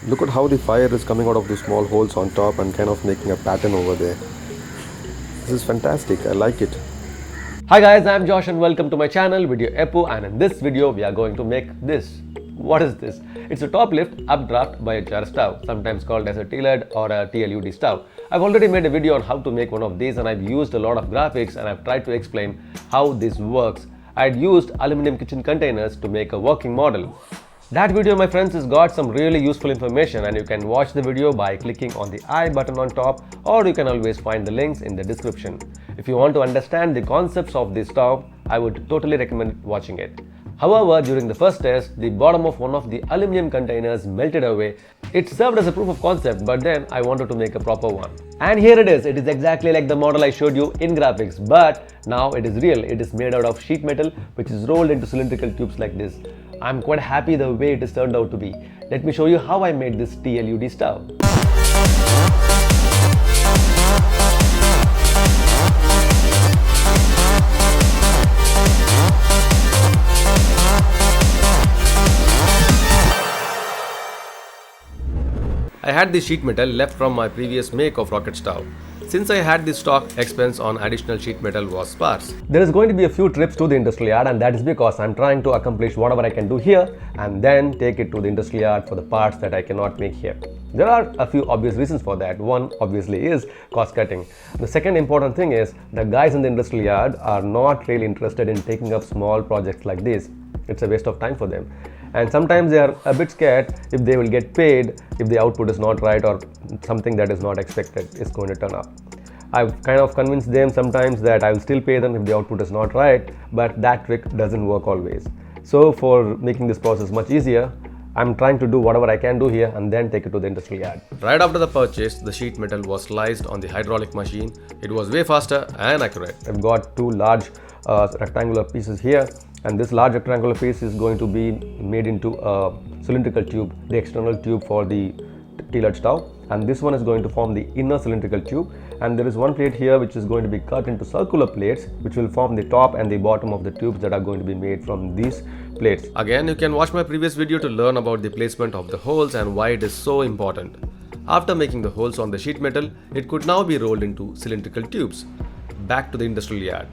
Look at how the fire is coming out of the small holes on top and kind of making a pattern over there. This is fantastic. I like it. Hi guys, I'm Josh and welcome to my channel Video Epo, and in this video we are going to make this. What is this? It's a top lift updraft biochar stove, sometimes called as a TLED or a TLUD stove. I've already made a video on how to make one of these and I've used a lot of graphics and I've tried to explain how this works. I'd used aluminum kitchen containers to make a working model. That video, my friends, has got some really useful information and you can watch the video by clicking on the I button on top, or you can always find the links in the description. If you want to understand the concepts of this stove, I would totally recommend watching it. However, during the first test, the bottom of one of the aluminum containers melted away. It served as a proof of concept, but then I wanted to make a proper one. And here it is. It is exactly like the model I showed you in graphics, but now it is real. It is made out of sheet metal, which is rolled into cylindrical tubes like this. I'm quite happy the way it has turned out to be. Let me show you how I made this TLUD stove. I had this sheet metal left from my previous make of rocket stove. Since I had this stock, expense on additional sheet metal was sparse. There is going to be a few trips to the industrial yard, and that is because I'm trying to accomplish whatever I can do here and then take it to the industrial yard for the parts that I cannot make here. There are a few obvious reasons for that. One obviously is cost cutting. The second important thing is the guys in the industrial yard are not really interested in taking up small projects like this. It's a waste of time for them. And sometimes they are a bit scared if they will get paid if the output is not right or something that is not expected is going to turn up. I've kind of convinced them sometimes that I will still pay them if the output is not right, but that trick doesn't work always. So for making this process much easier, I'm trying to do whatever I can do here and then take it to the industrial yard. Right after the purchase, the sheet metal was sliced on the hydraulic machine. It was way faster and accurate. I've got two large rectangular pieces here, and this large rectangular piece is going to be made into a cylindrical tube, the external tube for the TLED stove, and this one is going to form the inner cylindrical tube. And there is one plate here which is going to be cut into circular plates which will form the top and the bottom of the tubes that are going to be made from these plates. Again, you can watch my previous video to learn about the placement of the holes and why it is so important. After making the holes on the sheet metal, it could now be rolled into cylindrical tubes. Back to the industrial yard.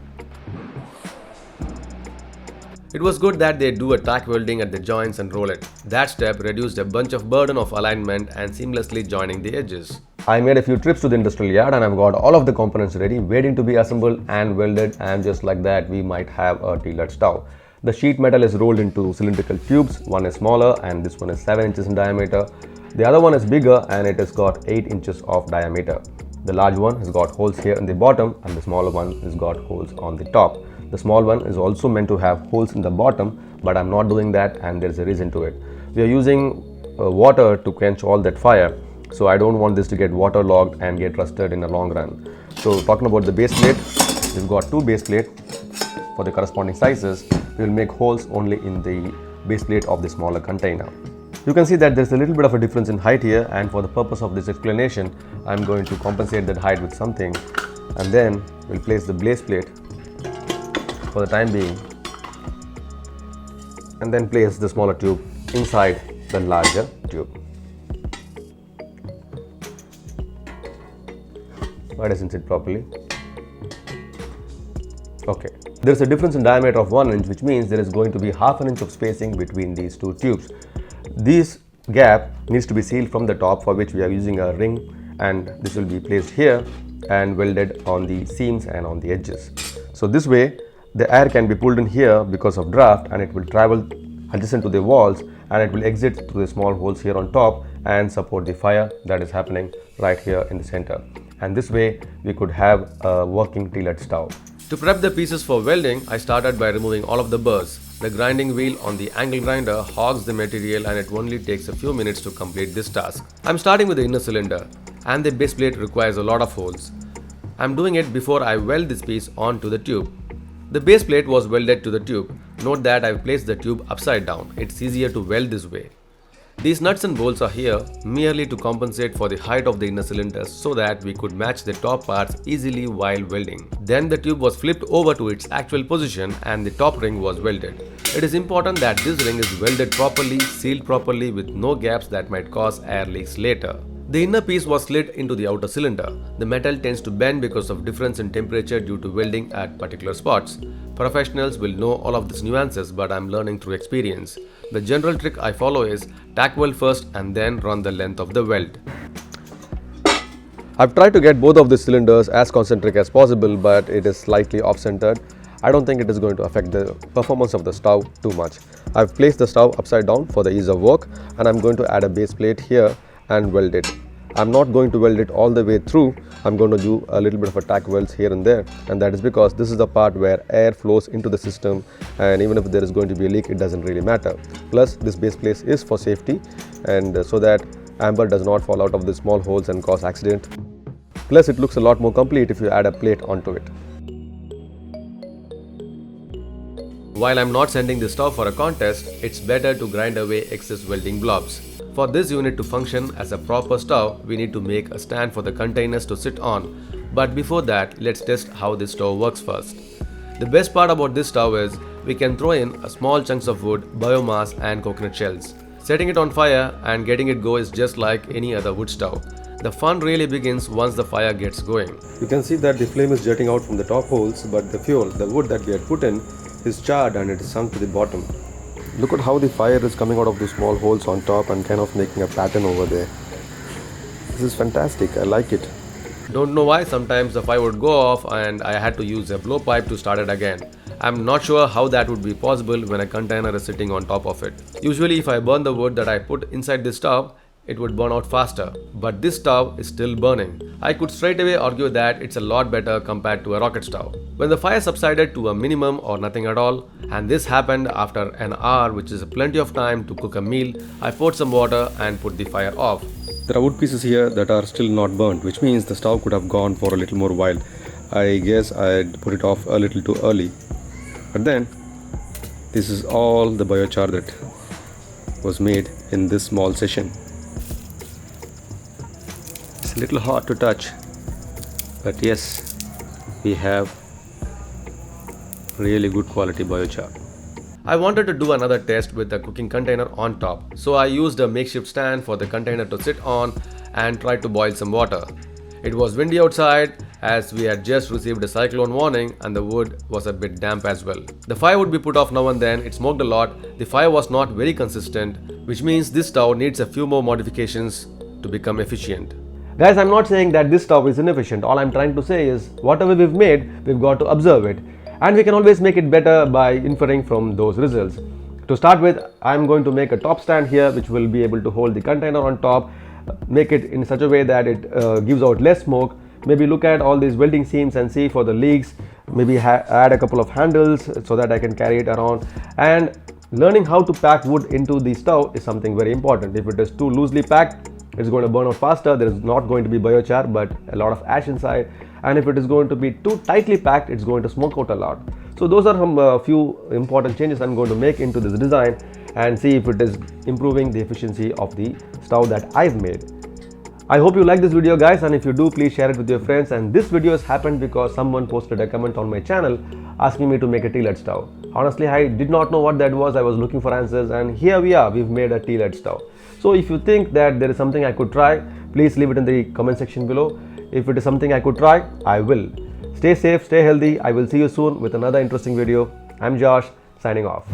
It was good that they do a tack welding at the joints and roll it. That step reduced a bunch of burden of alignment and seamlessly joining the edges. I made a few trips to the industrial yard and I've got all of the components ready, waiting to be assembled and welded, and just like that we might have a TLED stove. The sheet metal is rolled into cylindrical tubes. One is smaller and this one is 7 inches in diameter. The other one is bigger and it has got 8 inches of diameter. The large one has got holes here in the bottom and the smaller one has got holes on the top. The small one is also meant to have holes in the bottom, but I'm not doing that and there's a reason to it. We are using water to quench all that fire, so I don't want this to get waterlogged and get rusted in the long run. So talking about the base plate, we've got two base plates for the corresponding sizes. We will make holes only in the base plate of the smaller container. You can see that there's a little bit of a difference in height here, and for the purpose of this explanation, I'm going to compensate that height with something, and then we'll place the base plate for the time being and then place the smaller tube inside the larger tube. Why doesn't sit properly? Okay, there is a difference in diameter of 1 inch, which means there is going to be half an inch of spacing between these two tubes. This gap needs to be sealed from the top, for which we are using a ring, and this will be placed here and welded on the seams and on the edges. So this way the air can be pulled in here because of draft, and it will travel adjacent to the walls and it will exit through the small holes here on top and support the fire that is happening right here in the center. And this way we could have a working TLED stove. To prep the pieces for welding, I started by removing all of the burrs. The grinding wheel on the angle grinder hogs the material and it only takes a few minutes to complete this task. I'm starting with the inner cylinder, and the base plate requires a lot of holes. I'm doing it before I weld this piece onto the tube. The base plate was welded to the tube. Note that I've placed the tube upside down. It's easier to weld this way. These nuts and bolts are here merely to compensate for the height of the inner cylinders so that we could match the top parts easily while welding. Then the tube was flipped over to its actual position and the top ring was welded. It is important that this ring is welded properly, sealed properly with no gaps that might cause air leaks later. The inner piece was slid into the outer cylinder. The metal tends to bend because of difference in temperature due to welding at particular spots. Professionals will know all of these nuances, but I'm learning through experience. The general trick I follow is tack weld first and then run the length of the weld. I've tried to get both of the cylinders as concentric as possible, but it is slightly off-centered. I don't think it is going to affect the performance of the stove too much. I've placed the stove upside down for the ease of work, and I'm going to add a base plate here and weld it. I'm not going to weld it all the way through. I'm going to do a little bit of a tack welds here and there, and that is because this is the part where air flows into the system, and even if there is going to be a leak, it doesn't really matter. Plus, this base plate is for safety, and so that amber does not fall out of the small holes and cause accident. Plus, it looks a lot more complete if you add a plate onto it. While I'm not sending this stove for a contest, it's better to grind away excess welding blobs. For this unit to function as a proper stove, we need to make a stand for the containers to sit on. But before that, let's test how this stove works first. The best part about this stove is we can throw in a small chunks of wood, biomass and coconut shells. Setting it on fire and getting it go is just like any other wood stove. The fun really begins once the fire gets going. You can see that the flame is jetting out from the top holes, but the fuel, the wood that we had put in, is charred and it is sunk to the bottom. Look at how the fire is coming out of the small holes on top and kind of making a pattern over there. This is fantastic. I like it. Don't know why sometimes the fire would go off and I had to use a blowpipe to start it again. I'm not sure how that would be possible when a container is sitting on top of it. Usually if I burn the wood that I put inside this stove, it would burn out faster, but this stove is still burning. I could straight away argue that it's a lot better compared to a rocket stove. When the fire subsided to a minimum or nothing at all, and this happened after an hour, which is plenty of time to cook a meal, I poured some water and put the fire off. There are wood pieces here that are still not burnt, which means the stove could have gone for a little more while. I guess I'd put it off a little too early. But then, this is all the biochar that was made in this small session. It's a little hard to touch, but yes, we have really good quality biochar. I wanted to do another test with the cooking container on top, so I used a makeshift stand for the container to sit on and tried to boil some water. It was windy outside as we had just received a cyclone warning and the wood was a bit damp as well. The fire would be put off now and then, it smoked a lot, the fire was not very consistent, which means this stove needs a few more modifications to become efficient. Guys, I'm not saying that this stove is inefficient. All I'm trying to say is whatever we've made, we've got to observe it. And we can always make it better by inferring from those results. To start with, I'm going to make a top stand here which will be able to hold the container on top, make it in such a way that it gives out less smoke. Maybe look at all these welding seams and see for the leaks. Maybe add a couple of handles so that I can carry it around. And learning how to pack wood into the stove is something very important. If it is too loosely packed, it's going to burn out faster. There is not going to be biochar but a lot of ash inside, and if it is going to be too tightly packed, it's going to smoke out a lot. So those are some few important changes I'm going to make into this design and see if it is improving the efficiency of the stove that I've made. I hope you like this video guys, and if you do, please share it with your friends. And this video has happened because someone posted a comment on my channel asking me to make a tea-LED stove. Honestly, I did not know what that was. I was looking for answers and here we are, we've made a tea-LED stove. So if you think that there is something I could try, please leave it in the comment section below. If it is something I could try, I will. Stay safe, stay healthy. I will see you soon with another interesting video. I'm Josh, signing off.